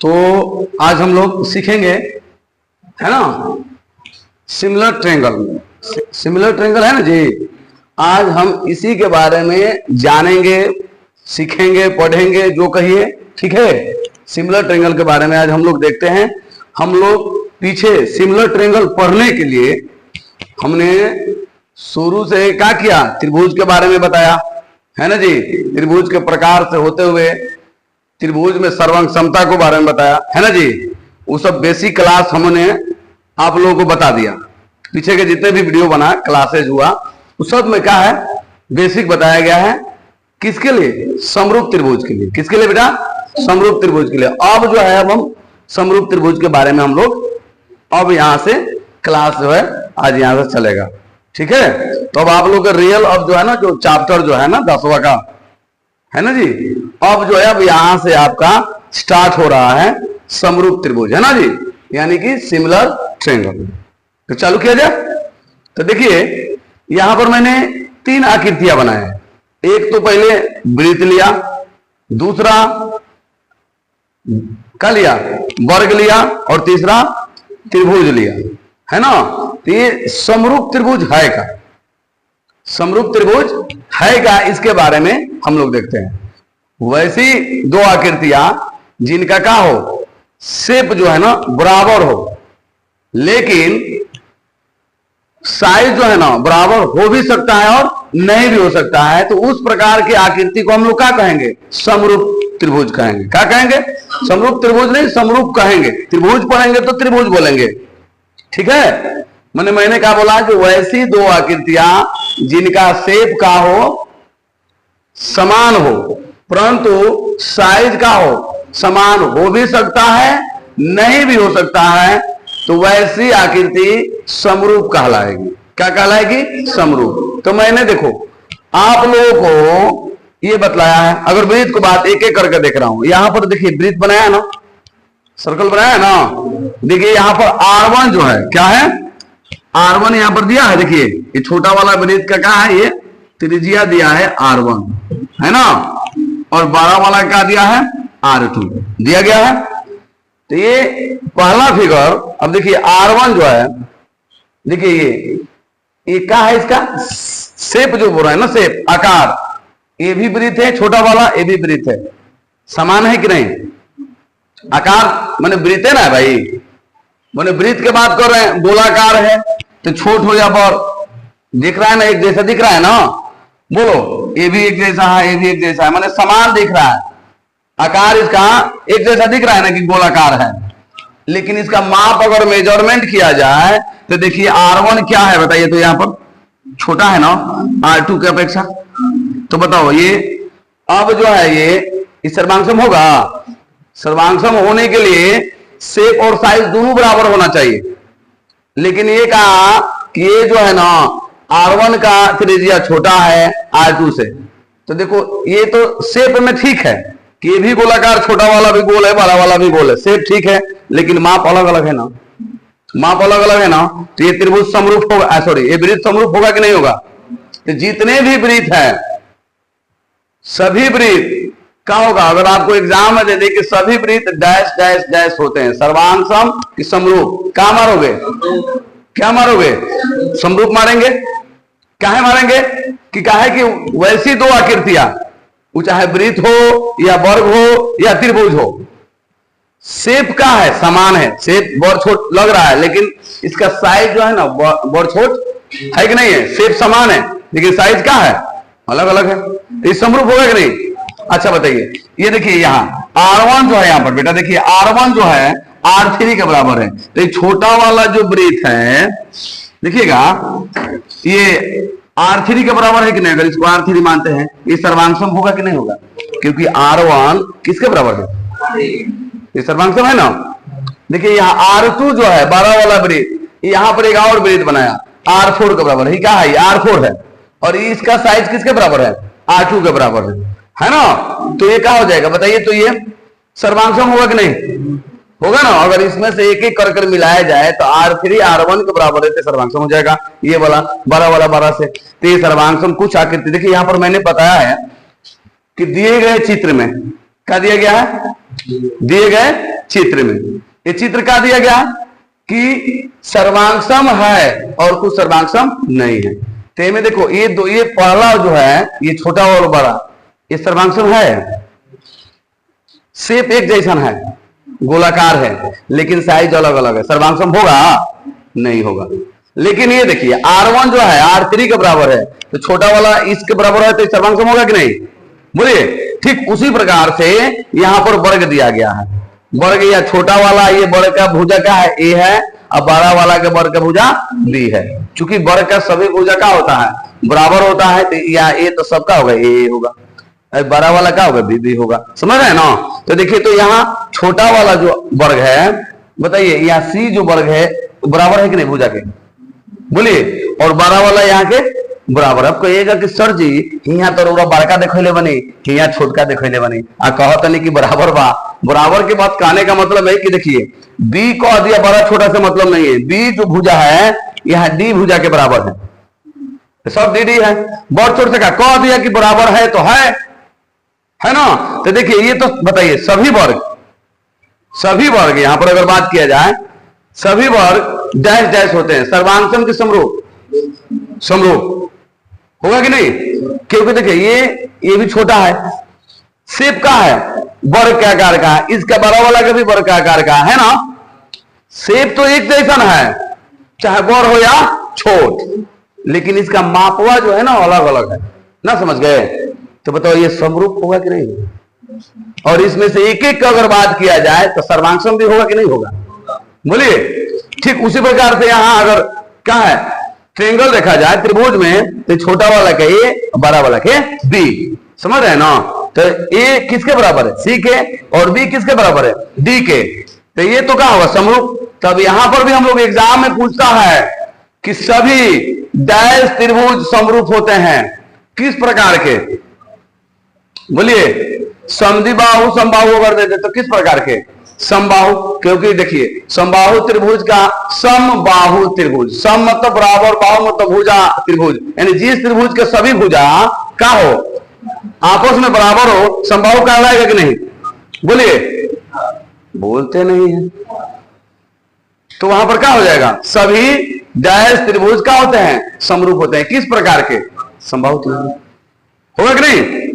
तो आज हम लोग सीखेंगे, है ना, सिमिलर ट्रायंगल। सिमिलर ट्रायंगल है ना जी। आज हम इसी के बारे में जानेंगे, सीखेंगे, पढ़ेंगे, जो कहिए, ठीक है। सिमिलर ट्रायंगल के बारे में आज हम लोग देखते हैं। हम लोग पीछे सिमिलर ट्रायंगल पढ़ने के लिए हमने शुरू से क्या किया, त्रिभुज के बारे में बताया, है ना जी। त्रिभुज के प्रकार से होते हुए त्रिभुज में सर्वांग समता को बारे में बताया, है ना जी। वो सब बेसिक क्लास हमने आप लोगों को बता दिया। पीछे के जितने भी वीडियो बना, क्लासेज हुआ, उस सब में क्या है, बेसिक बताया गया है। किसके लिए? समरूप त्रिभुज के लिए। किसके लिए बेटा? समरूप त्रिभुज के लिए। अब जो है अब हम समरूप त्रिभुज के बारे में हम लोग अब यहां से क्लास जो है आज यहां से चलेगा, ठीक है। तो अब आप लोग का रियल अब जो है ना, जो चैप्टर जो है ना 10वां का, है ना जी, अब जो है अब यहां से आपका स्टार्ट हो रहा है समरूप त्रिभुज, है ना जी, यानी कि सिमिलर ट्रायंगल। तो चालू किया जाए। तो देखिए यहां पर मैंने 3 आकृतियां बनाए हैं। एक तो पहले वृत्त लिया, दूसरा क्या लिया, वर्ग लिया, और तीसरा त्रिभुज लिया, है ना। तो ये समरूप त्रिभुज है का, समरूप त्रिभुज है का, इसके बारे में हम लोग देखते हैं। वैसी 2 आकृतियां जिनका क्या हो, शेप जो है ना बराबर हो, लेकिन साइज जो है ना बराबर हो भी सकता है और नहीं भी हो सकता है। तो उस प्रकार की आकृति को हम लोग क्या कहेंगे, समरूप त्रिभुज कहेंगे। क्या कहेंगे? समरूप त्रिभुज नहीं, समरूप कहेंगे। त्रिभुज पढ़ेंगे तो त्रिभुज बोलेंगे, ठीक है। मैंने क्या बोला कि वैसी 2 आकृतियां जिनका शेप का हो, समान हो, परंतु साइज का हो, समान हो भी सकता है, नहीं भी हो सकता है, तो वैसी आकृति समरूप कहलाएगी। क्या कहलाएगी? समरूप। तो मैंने देखो आप लोगों को ये बतलाया है। अगर वृत्त को बात एक एक करके देख रहा हूं, यहां पर देखिए वृत्त बनाया ना, सर्कल बनाया ना। देखिए यहां पर R1 जो है, क्या है, R1 यहां पर दिया है। देखिए ये छोटा वाला वृत्त का क्या है, ये त्रिज्या दिया है R1, है ना, और बड़ा वाला क्या दिया है, R2 दिया गया है। तो ये पहला फिगर। अब देखिए R1 जो है, देखिए ये क्या है, इसका शेप जो बोल रहा है ना, शेप, आकार, ये भी वृत्त है, छोटा वाला ये भी वृत्त है, समान है कि नहीं? आकार माने वृत्त है ना भाई, माने वृत्त के बात कर रहे हैं, गोलाकार है तो छोट हो या बड़, दिख रहा है ना, एक जैसा दिख रहा है ना, बोलो, ये भी एक जैसा है, ये भी एक जैसा है, माने समान दिख रहा है, आकार इसका एक जैसा दिख रहा है ना कि गोलाकार है। लेकिन इसका माप अगर मेजरमेंट किया जाए तो देखिए R1 क्या है बताइए, तो यहां पर छोटा है ना R2 की अपेक्षा। तो बताओ ये अब जो है ये सर्वांगसम होगा। सर्वांगसम होने के लिए शेप और साइज दोनों बराबर होना चाहिए। लेकिन ये कहा कि ये जो है ना R1 का त्रिज्या छोटा है R2 से। तो देखो ये तो शेप में ठीक है कि ये भी गोलाकार, छोटा वाला भी गोल है, बड़ा वाला भी गोल है, शेप ठीक है, लेकिन माप अलग अलग है ना, माप अलग अलग है ना। तो ये त्रिभुज समरूप होगा, सॉरी, ये वृत्त समरूप होगा कि नहीं होगा? तो जितने भी वृत्त है, सभी वृत्त क्या होगा, अगर आपको एग्जाम में दे दे कि सभी वृत्त डैश डैश डैश होते हैं, सर्वांग सम कि समरूप, क्या मारोगे, क्या मारोगे, समरूप मारेंगे। काहे मारेंगे कि काहे कि वैसी 2 आकृतियां, वो चाहे वृत्त हो या वर्ग हो या त्रिभुज हो, शेप का है, समान है, शेप बड़ छोट लग रहा है, लेकिन इसका साइज जो है ना बड़ छोट है कि नहीं है, शेप समान है लेकिन साइज क्या है, अलग अलग है। ये समरूप होगा कि नहीं? अच्छा बताइए, ये देखिए यहाँ R1 जो है, यहाँ पर बेटा देखिए R1 जो है R3 के बराबर है। तो छोटा वाला जो वृत्त है देखिएगा, ये R3 के बराबर है कि नहीं? अगर इसको R3 मानते हैं, ये सर्वांगसम होगा कि नहीं होगा? क्योंकि R1 किसके बराबर है, ये सर्वांगसम है ना। देखिए यहाँ R2 जो है 12 वाला वृत्त, यहाँ पर एक और वृत्त बनाया R4 के बराबर है। क्या है, R4 है, और इसका साइज किसके बराबर है, R2 के बराबर है ना। तो ये क्या हो जाएगा बताइए, तो ये सर्वांगसम होगा कि नहीं होगा ना। अगर इसमें से एक एक कर कर मिलाया जाए तो R3 R1 के बराबर है, तो सर्वांगसम हो जाएगा। ये वाला 12 वाला 12 से, तो ये सर्वांगसम कुछ आकृति। देखिए यहाँ पर मैंने बताया है कि दिए गए चित्र में क्या दिया गया है, दिए गए चित्र में। ये चित्र क्या दिया गया कि सर्वांगसम है और कुछ सर्वांगसम नहीं है। तो में देखो ये दो, ये पहला जो है ये छोटा और बड़ा, ये सर्वांगसम है, शेप एक जैसा है, गोलाकार है, लेकिन साइज अलग अलग है। सर्वांगसम होगा? नहीं होगा। लेकिन ये देखिए R1 जो है R3 के बराबर है, तो छोटा वाला इसके बराबर है, तो सर्वांगसम होगा कि नहीं? बोलिए। ठीक उसी प्रकार से यहां पर वर्ग दिया गया है। वर्ग या छोटा वाला ये वर्ग का भुजा क्या है? A है, और बड़ा वाला के वर्ग का भुजा B है। चूंकि वर्ग का सभी भुजा क्या होता है? बराबर होता है, तो या A तो सबका होगा A होगा, बड़ा वाला क्या होगा? B होगा। समझ रहे हैं ना? तो देखिए, तो यहाँ छोटा वाला जो वर्ग है, बताइए यहाँ C जो वर्ग है बराबर है कि नहीं भुजा के? बोलिए। और बड़ा वाला यहाँ के बराबर। अब कहिएगा कि सर जी यहाँ तो बड़का देखले बनी, यहाँ छोटका देखले बनी, आ कहत नहीं कि बराबर बा। बराबर की बात कहने का मतलब है कि देखिए B कह दिया, बड़ा छोटा से मतलब नहीं है। B जो भुजा है यहाँ D भुजा के बराबर है, सब डी है। बड़ छोटे का कह दिया कि बराबर है तो है ना? तो देखिए ये तो बताइए सभी वर्ग यहां पर अगर बात किया जाए, सभी वर्ग डैश डैश होते हैं, सर्वांगसम के समरूप होगा कि नहीं? क्योंकि देखिए ये भी छोटा है, शेप का है, वर्ग के आकार का है, इसका बड़ा वाला का भी वर्ग के आकार का है ना? शेप तो एक जैसा है, चाहे बड़ हो या छोट, लेकिन इसका मापवा जो है ना अलग अलग है ना। समझ गए? तो बताओ ये समरूप होगा कि नहीं? और इसमें से एक एक का अगर बात किया जाए तो सर्वांगसम भी होगा कि नहीं होगा? बोलिए। ठीक उसी प्रकार से यहां अगर क्या है, ट्रायंगल देखा जाए त्रिभुज में, तो छोटा वाला के A, बड़ा वाला के B। समझ रहे हैं ना? तो A किसके बराबर है? C के, और B किसके बराबर है? D के। तो ये तो क्या होगा? समरूप। तब यहां पर भी हम लोग एग्जाम में पूछता है कि सभी डैश त्रिभुज समरूप होते हैं। किस प्रकार के? बोलिए। समद्विबाहु समबाहु अगर देते तो किस प्रकार के? समबाहु। क्योंकि देखिए समबाहु त्रिभुज का समबाहु त्रिभुज, सम मतलब बराबर, बाहु मतलब भुजा त्रिभुज, यानी जिस त्रिभुज के सभी भुजा क्या हो? आपस में बराबर हो, समबाहु कहलाएगा कि नहीं? बोलिए। बोलते नहीं है। तो वहां पर क्या हो जाएगा? सभी डैश त्रिभुज क्या होते हैं? समरूप होते हैं। किस प्रकार के? समबाहु त्रिभुज। होगा कि नहीं?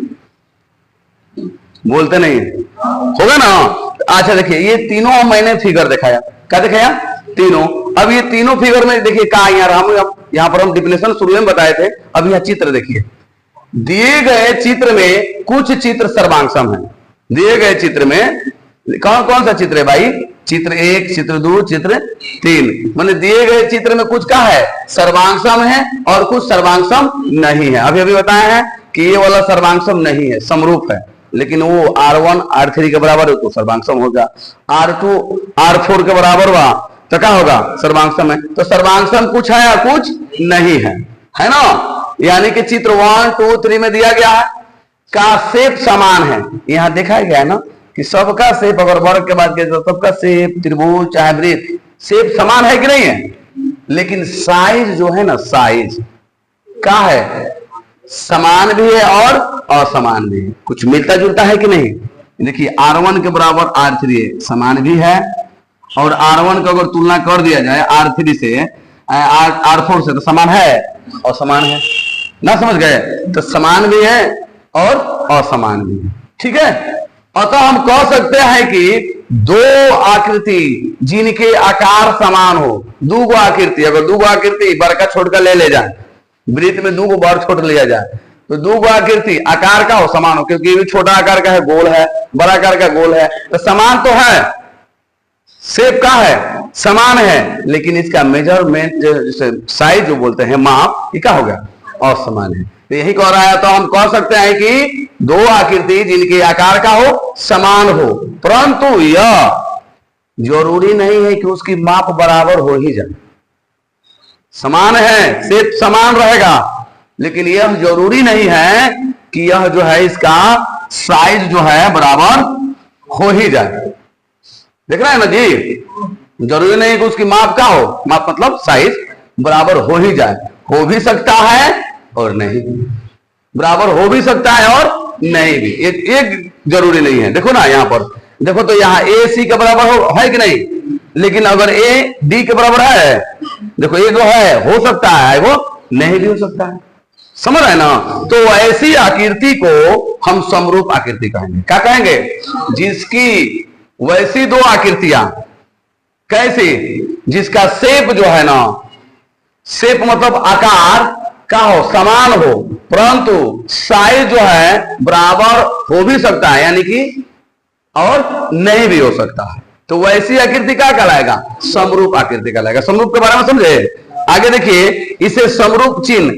बोलते नहीं होगा ना? अच्छा देखिए ये तीनों मैंने फिगर दिखाया। क्या दिखाया? तीनों। अब ये तीनों फिगर में देखिए कहा यहां पर हम डिफिनेशन शुरू में बताए थे। अब यह चित्र देखिए, दिए गए चित्र में कुछ चित्र सर्वांगसम है। दिए गए चित्र में कौन कौन सा चित्र है भाई? चित्र 1, चित्र 2, चित्र 3। मैंने दिए गए चित्र में कुछ क्या है? सर्वांगसम है और कुछ सर्वांगसम नहीं है। अभी बताया है कि ये वाला सर्वांगसम नहीं है, समरूप है, लेकिन वो R1 R3 के बराबर है तो सर्वांगसम होगा। R2 R4 के बराबर हुआ तो क्या होगा? सर्वांगसम है। तो सर्वांगसम कुछ है या कुछ नहीं है ना? यानी कि चित्र 1, 2, 3 में दिया गया है का शेप समान है। यहां देखा गया है ना कि सबका शेप, अगर वर्ग के बात करें तो सबका शेप, त्रिभुज चाहे वृत्त, शेप समान है कि नहीं है? लेकिन साइज जो है ना, साइज क्या है? समान भी है और असमान भी है। कुछ मिलता जुलता है कि नहीं? देखिए R1 के बराबर R3 है, समान भी है, और R1 को अगर तुलना कर दिया जाए R3 से, R4 से, तो समान है और समान है ना। समझ गए? तो समान भी है और असमान भी है। ठीक है? अतः हम कह सकते हैं कि दो आकृति जिनके आकार समान हो, दो आकृति, अगर दो आकृति बड़का छोटका ले जाए, वृत्त में दो बड़ छोट लिया जाए, तो दो आकृति आकार का हो, समान हो, क्योंकि ये भी छोटा आकार का है, गोल है, बड़ा आकार का गोल है, तो समान तो है, शेप का है, समान है, लेकिन इसका मेजरमेंट जैसे साइज जो बोलते हैं, माप, ये क्या हो गया? असमान है। तो यही कह रहा है, तो हम कह सकते हैं कि दो आकृति जिनके आकार का हो, समान हो, परंतु यह जरूरी नहीं है कि उसकी माप बराबर हो ही जाए। समान है, शेप समान रहेगा, लेकिन यह जरूरी नहीं है कि यह जो है इसका साइज जो है बराबर हो ही जाए। देख रहे हैं ना जी? जरूरी नहीं कि उसकी माप क्या हो, माप मतलब साइज बराबर हो ही जाए। हो भी सकता है और नहीं, बराबर हो भी सकता है और नहीं भी, एक जरूरी नहीं है। देखो ना यहाँ पर देखो तो यहाँ ए सी के बराबर है कि नहीं, लेकिन अगर ए डी के बराबर है, देखो ये जो है हो सकता है वो नहीं भी हो सकता है, समझ रहे ना। तो ऐसी आकृति को हम समरूप आकृति कहेंगे। क्या कहेंगे? जिसकी वैसी दो आकृतियां, कैसी? जिसका शेप जो है ना, शेप मतलब आकार का हो, समान हो, परंतु साइज जो है बराबर हो भी सकता है, यानी कि और नहीं भी हो सकता है। तो वैसी आकृति क्या कहलाएगा? समरूप आकृति कहलाएगा। समरूप के बारे में समझे? आगे देखिए, इसे समरूप चिन्ह,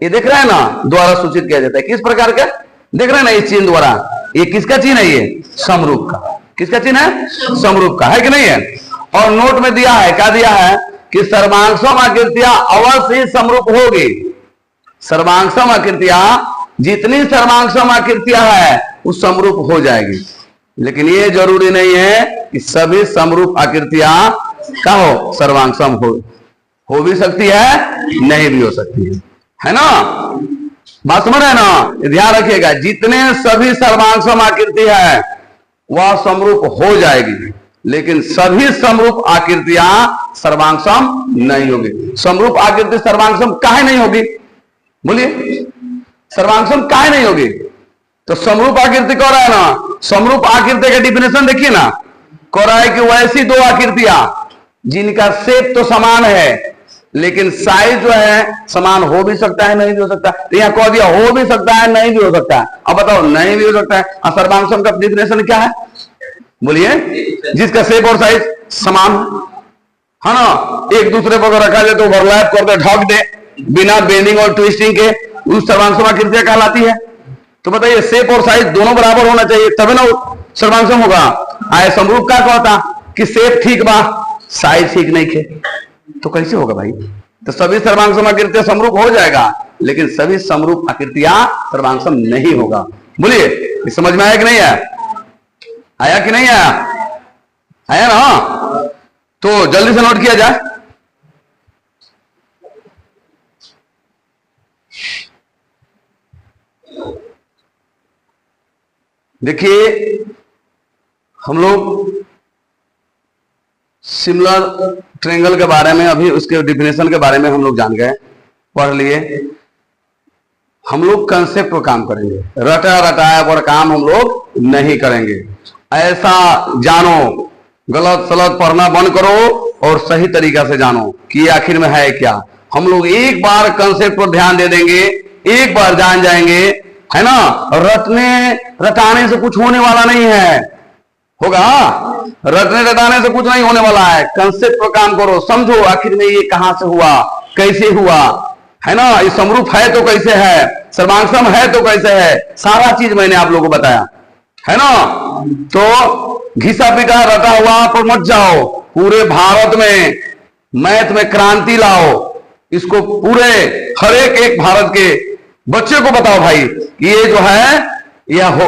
ये देख रहे हैं ना, द्वारा सूचित किया जाता है। किस प्रकार का देख रहे हैं ना, इस चिन्ह द्वारा, ये किसका चिन्ह है? ये समरूप का। किसका चिन्ह है? समरूप का, है कि नहीं है? और नोट में दिया है, क्या दिया है कि सर्वांगसम आकृतियां अवश्य ही समरूप होगी। सर्वांगसम आकृतियां, जितनी सर्वांगसम आकृतियां है वो समरूप हो जाएगी, लेकिन ये जरूरी नहीं है कि सभी समरूप आकृतियां का हो, सर्वांगसम हो भी सकती है, नहीं भी हो सकती है ना। बात समझ रहे हैं ना? ध्यान रखिएगा, जितने सभी सर्वांगसम आकृति है वह समरूप हो जाएगी, लेकिन सभी समरूप आकृतियां सर्वांगसम नहीं होगी। समरूप आकृति सर्वांगसम काहे नहीं होगी? बोलिए, सर्वांगसम काहे नहीं होगी? तो समरूप आकृति कह रहा है ना, समरूप आकृति का डिफिनेशन देखिए ना, कह रहा है कि वैसी दो आकृतियां जिनका शेप तो समान है, लेकिन साइज जो है समान हो भी सकता है, नहीं भी हो सकता है। तो यहाँ कह दिया हो भी सकता है, नहीं भी हो सकता है। अब बताओ, नहीं भी हो सकता है, सर्वांगसम का डिफिनेशन क्या है? बोलिए, जिसका शेप और साइज समान है ना, एक दूसरे पर रखा जाए तो ओवरलैप कर दे, ढक दे, बिना बेंडिंग और ट्विस्टिंग के, उस सर्वांगसम आकृतियां कहलाती है। तो बताइए, शेप और साइज दोनों बराबर होना चाहिए, तभी ना सर्वांगसम होगा। आए समरूप क्या कहता कि शेप ठीक बा, साइज ठीक नहीं थे, तो कैसे होगा भाई? तो सभी सर्वांगसम आकृतियां समरूप हो जाएगा, लेकिन सभी समरूप आकृतियां सर्वांगसम नहीं होगा। बोलिए, समझ में आया कि नहीं आया? आया कि नहीं आया? आया ना? तो जल्दी से नोट किया जाए। देखिए, हम लोग सिमिलर ट्रायंगल के बारे में, अभी उसके डिफिनेशन के बारे में हम लोग जान गए, पढ़ लिए। हम लोग कंसेप्ट पर काम करेंगे, रटा रटाया पर काम हम लोग नहीं करेंगे। ऐसा जानो, गलत सलत पढ़ना बंद करो और सही तरीका से जानो कि आखिर में है क्या। हम लोग एक बार कंसेप्ट पर ध्यान दे देंगे, एक बार जान जाएंगे, है ना। रटने रटाने से कुछ होने वाला नहीं है, होगा? रटने रटाने से कुछ नहीं होने वाला है। कंसेप्ट पर काम करो, समझो आखिर में ये कहां से हुआ, कैसे हुआ, है ना। ये समरूप है तो कैसे है, सर्वांगसम है तो कैसे है, सारा चीज मैंने आप लोगों को बताया, है ना। तो घिसा पिटा रटा हुआ पर मत जाओ, पूरे भारत में मैथ में क्रांति लाओ। इसको पूरे हर एक भारत के बच्चे को बताओ भाई, ये जो है यह हो,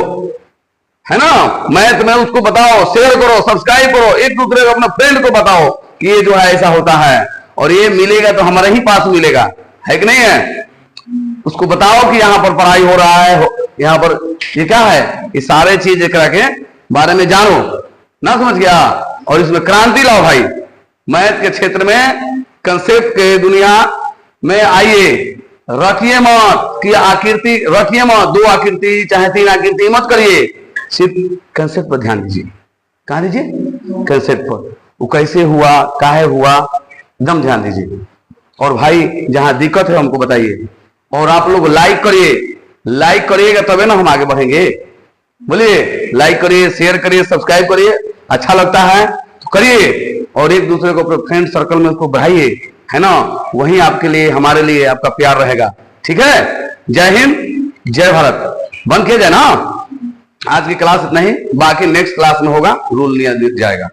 है ना। मैथ में उसको बताओ, शेयर करो, सब्सक्राइब करो, एक दूसरे को, अपने फ्रेंड को बताओ कि ये जो है ऐसा होता है, और ये मिलेगा तो हमारे ही पास मिलेगा, है कि नहीं है। उसको बताओ कि यहाँ पर पढ़ाई हो रहा है, यहाँ पर ये क्या है, ये सारे चीज एक के बारे में जानो ना, समझ गया। और इसमें क्रांति लाओ भाई, मैथ के क्षेत्र में, कंसेप्ट के दुनिया में आइए। रखिए मत कि आकृति, रखिए मत 2 आकृति चाहे 3 आकृति मत करिए, सिर्फ कंसेप्ट पर ध्यान दीजिए। कहाँ दीजिए? कंसेप्ट पर। वो कैसे हुआ, काहे हुआ, एकदम ध्यान दीजिए। और भाई जहां दिक्कत है हमको बताइए, और आप लोग लाइक करिए, लाइक करिएगा तबे ना हम आगे बढ़ेंगे। बोलिए, लाइक करिए, शेयर करिए, सब्सक्राइब करिए, अच्छा लगता है तो करिए, और एक दूसरे को अपने फ्रेंड सर्कल में उसको बढ़ाइए, है ना। वही आपके लिए, हमारे लिए आपका प्यार रहेगा, ठीक है। जय हिंद, जय भारत। बंद किया जाए ना, आज की क्लास इतना ही, बाकी नेक्स्ट क्लास में होगा, रूल लिया जाएगा।